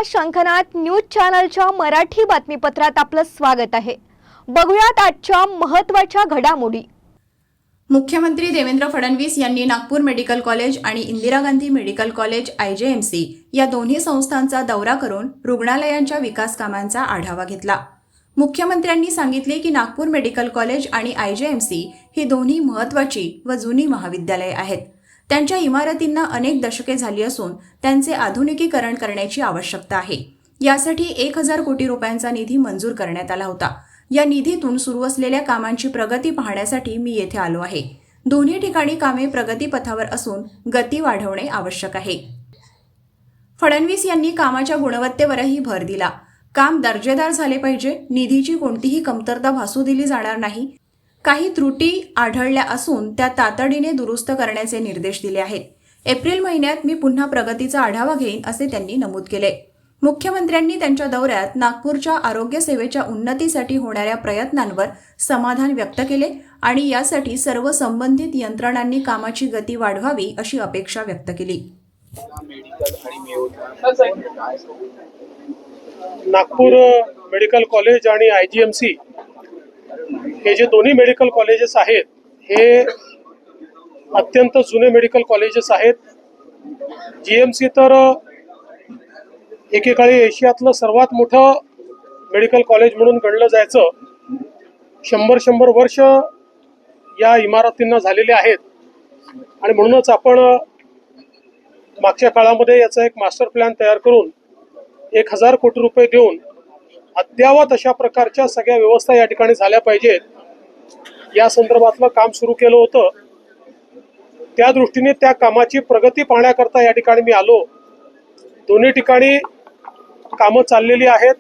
शंखनाद न्यूज चॅनलच्या मराठी बातमीपत्रात आपलं स्वागत आहे। बघूयात आजच्या महत्त्वाच्या घडामोडी। मुख्यमंत्री देवेंद्र फडणवीस यांनी नागपूर मेडिकल कॉलेज आणि Indira Gandhi medical college IJMC या दोन्ही संस्थांचा दौरा करून रुग्णालयांच्या विकास कामांचा आढावा घेतला। मुख्यमंत्र्यांनी सांगितले की नागपूर मेडिकल कॉलेज आणि IJMC ही दोन्ही महत्त्वाची व जुनी महाविद्यालये आहेत। त्यांच्या इमारतींना अनेक दशके झाली असून त्यांचे आधुनिकीकरण करण्याची आवश्यकता आहे। यासाठी 1000 कोटी रुपयांचा निधी मंजूर करण्यात आला होता। या निधीतून सुरू असलेल्या कामांची प्रगती पाहण्यासाठी मी येथे आलो आहे। दोन्ही ठिकाणी कामे प्रगतीपथावर असून गती वाढवणे आवश्यक आहे। फडणवीस यांनी कामाच्या गुणवत्तेवरही भर दिला। काम दर्जेदार झाले पाहिजे, निधीची कोणतीही कमतरता भासू दिली जाणार नाही। काही त्रुटी आढळल्या असून त्या तातडीने दुरुस्त करण्याचे निर्देश दिले आहेत। एप्रिल महिन्यात मी पुन्हा प्रगतीचा आढावा घेईन असे त्यांनी नमूद केले। मुख्यमंत्र्यांनी त्यांच्या दौऱ्यात नागपूरच्या आरोग्य सेवेच्या उन्नतीसाठी होणाऱ्या प्रयत्नांवर समाधान व्यक्त केले आणि यासाठी सर्व संबंधित यंत्रणांनी कामाची गती वाढवावी अशी अपेक्षा व्यक्त केली। नागपूर मेडिकल कॉलेज आणि IJMC हे जे दोन्ही मेडिकल कॉलेजेस आहेत हे अत्यंत जुने मेडिकल कॉलेजेस आहेत। GMC तर एकेकाळी एशियातलं सर्वात मोठं मेडिकल कॉलेज म्हणून गणलं जायचं। 100 वर्ष या इमारतींना झालेले आहेत आणि म्हणूनच आपण मागच्या काळामध्ये याचा एक मास्टर प्लॅन तयार करून 1000 कोटी रुपये देऊन अद्यावत अशा प्रकारच्या सगळ्या व्यवस्था या ठिकाणी झाल्या पाहिजेत या संदर्भातलं काम सुरू केलं होतं। त्या दृष्टीने त्या कामाची प्रगती पाहण्याकरता या ठिकाणी मी आलो। दोन्ही ठिकाणी कामं चाललेली आहेत,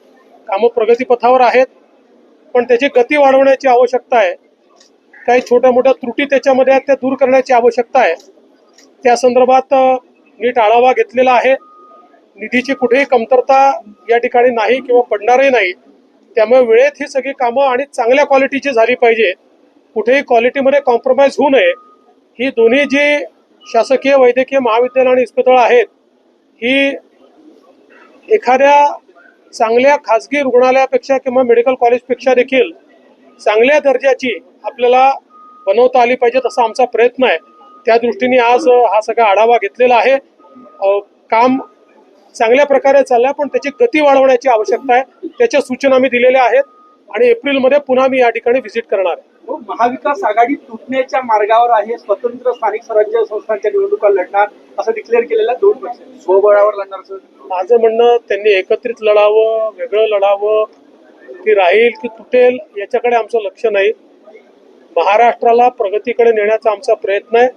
कामं प्रगतीपथावर आहेत, पण त्याची गती वाढवण्याची आवश्यकता आहे। काही छोट्या मोठ्या त्रुटी त्याच्यामध्ये आहेत, त्या दूर करण्याची आवश्यकता आहे। त्या संदर्भात नीट आढावा घेतलेला आहे। निधीची कुठेही कमतरता या ठिकाणी नाही किंवा पडणारही नाही। त्यामुळे वेळेत ही सगळी कामं आणि चांगल्या क्वालिटीची झाली पाहिजे, कुठेही क्वालिटीमध्ये कॉम्प्रोमाइज होऊ नये। ही दोन्ही जी शासकीय वैद्यकीय महाविद्यालय आणि इस्पितळं आहेत ही एखाद्या चांगल्या खाजगी रुग्णालयापेक्षा किंवा मेडिकल कॉलेजपेक्षा देखील चांगल्या दर्जाची आपल्याला बनवता आली पाहिजेत असा आमचा प्रयत्न आहे। त्या दृष्टीने आज हा सगळा आढावा घेतलेला आहे। काम चांगल्या प्रकारे चाललंय, पण त्याची गती वाढवण्याची आवश्यकता आहे। त्याच्या सूचना मी दिलेल्या आहेत आणि एप्रिलमध्ये पुन्हा मी या ठिकाणी व्हिजिट करणार आहे। महाविकास आघाडी तुटण्याच्या मार्गावर आहे, स्वतंत्र स्थानिक स्वराज्य संस्थांच्या निवडणुका लढणार असं डिक्लेअर केलेलं 2 पक्ष स्वबळावर लढणार। माझं म्हणणं त्यांनी एकत्रित लढावं, वेगळं लढावं, की राहील की तुटेल याच्याकडे आमचं लक्ष नाही। महाराष्ट्राला प्रगतीकडे नेण्याचा आमचा प्रयत्न आहे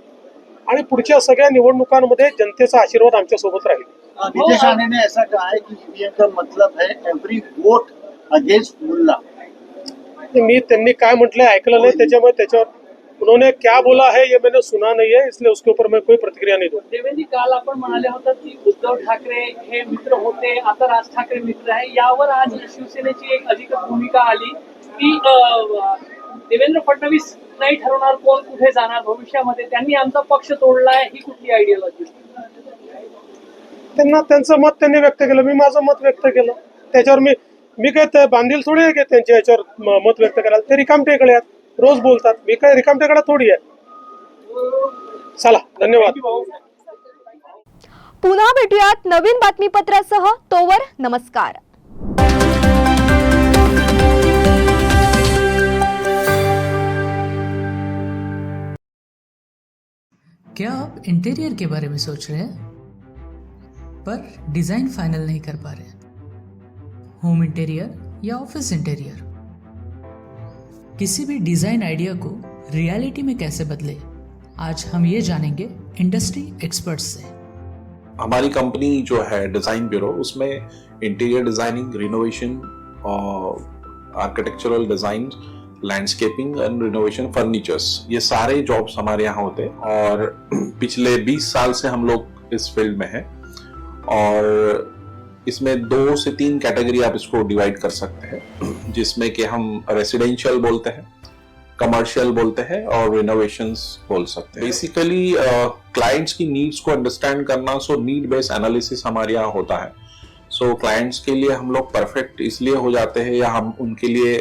आणि पुढच्या सगळ्या निवडणुकांमध्ये जनतेचा आशीर्वाद आमच्या सोबत राहील। नीतीश राणे ने ऐसा कहा है कि ईवीएम का मतलब है एवरी वोट अगेंस्ट मुल्ला। मी त्यांनी काय म्हटलंय ऐकलं नाही, त्याच्यामुळे त्याच्यावर उन्होंने क्या बोला है ये मैंने सुना नहीं है, इसलिए उसके ऊपर मैं कोई प्रतिक्रिया नहीं दूं। देवेंद्र काल आपण म्हणाले होते की उद्धव ठाकरे हे मित्र होते, आता राज ठाकरे मित्र आहे। यावर आज शिवसेनेची एक अधिकृत भूमिका आली की देवेंद्र फडणवीस नाही ठरवणार कोण कुठे जाणार भविष्यामध्ये, त्यांनी आमचा पक्ष तोडलाय, ही कुठली आयडियोलॉजी? त्यांना त्यांचं मत त्यांनी व्यक्त केलं, मी माझं मत व्यक्त केलं। त्याच्यावर मी काय बांधील थोडी आहे की त्यांच्या याच्यावर मत व्यक्त करायला। ते रिकामटेकडे आहेत, रोज बोलतात, मी काय रिकामटेकडा थोडी आहे। चला, धन्यवाद। पुन्हा भेटूयात नवीन बातमीपत्रासह, तोवर नमस्कार। क्या आप इंटीरियर के बारे में सोच रहे हैं पर डिजाइन फाइनल नहीं कर पा रहे? होम इंटीरियर या ऑफिस इंटीरियर, किसी भी डिजाइन आइडिया को रियलिटी में कैसे बदले, आज हम ये जानेंगे इंडस्ट्री एक्सपर्ट्स से। हमारी कंपनी जो है डिजाइन ब्यूरो, उसमें interior designing, renovation, architectural design, landscaping end renovation, furnitures, ये सारे जॉब्स हमारे यहाँ होते हैं और पिछले 20 साल से हम लोग इस फील्ड में हैं। और इसमें 2 से 3 कैटेगरी आप इसको डिवाइड कर सकते हैं, जिसमें कि हम रेसिडेंशियल बोलते हैं, कमर्शियल बोलते हैं और रिनोवेशंस बोल सकते हैं। बेसिकली क्लाइंट्स की नीड्स को अंडरस्टैंड करना, सो नीड बेस्ड एनालिसिस हमारे यहाँ होता है सो क्लाइंट्स के लिए हम लोग परफेक्ट इसलिए हो जाते हैं, या हम उनके लिए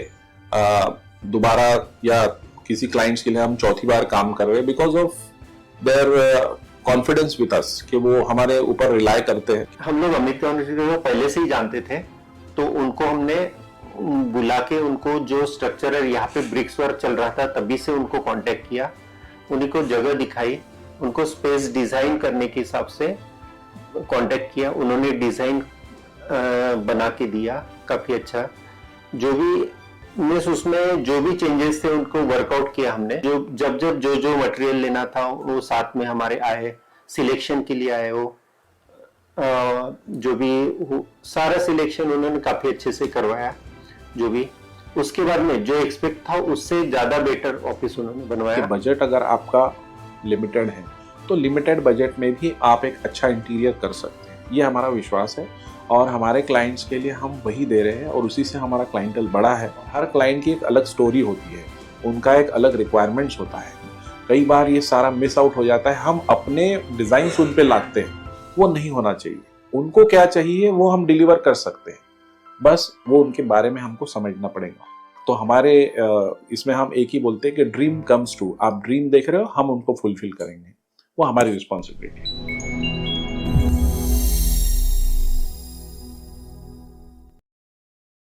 दोबारा या किसी क्लाइंट्स के लिए हम चौथी बार काम कर रहे हैं because of their confidence with us, कि वो हमारे ऊपर रिलाई करते हैं। हम लोग अमित यूनिवर्सिटी को पहले से ही जानते थे, तो उनको हमने बुला के उनको जो स्ट्रक्चर है, यहाँ पे ब्रिक्स वर्क चल रहा था तभी से उनको कांटेक्ट किया, उन्हीं को जगह दिखाई, उनको स्पेस डिजाइन करने के हिसाब से कांटेक्ट किया, उन्होंने डिजाइन बना के दिया काफी अच्छा। जो भी उसमें जो भी चेंजेस थे उनको वर्कआउट किया हमने, जब जो मटेरियल लेना था वो साथ में हमारे आए, सिलेक्शन के लिए आए, वो जो भी सारा सिलेक्शन उन्होंने काफी अच्छे से करवाया। जो भी उसके बाद में जो एक्सपेक्ट था उससे ज्यादा बेटर ऑफिस उन्होंने बनवाया। बजट अगर आपका लिमिटेड है तो लिमिटेड बजट में भी आप एक अच्छा इंटीरियर कर सकते हैं, ये हमारा विश्वास है। और हमारे क्लाइंट्स के लिए हम वही दे रहे हैं और उसी से हमारा क्लाइंटल बड़ा है। हर क्लाइंट की एक अलग स्टोरी होती है, उनका एक अलग रिक्वायरमेंट्स होता है। कई बार ये सारा मिस आउट हो जाता है, हम अपने डिजाइन उन पे लाते हैं, वो नहीं होना चाहिए। उनको क्या चाहिए वो हम डिलीवर कर सकते हैं, बस वो उनके बारे में हमको समझना पड़ेगा। तो हमारे इसमें हम एक ही बोलते हैं कि ड्रीम कम्स ट्रू। आप ड्रीम देख रहे हो, हम उनको फुलफिल करेंगे, वो हमारी रिस्पॉन्सिबिलिटी है।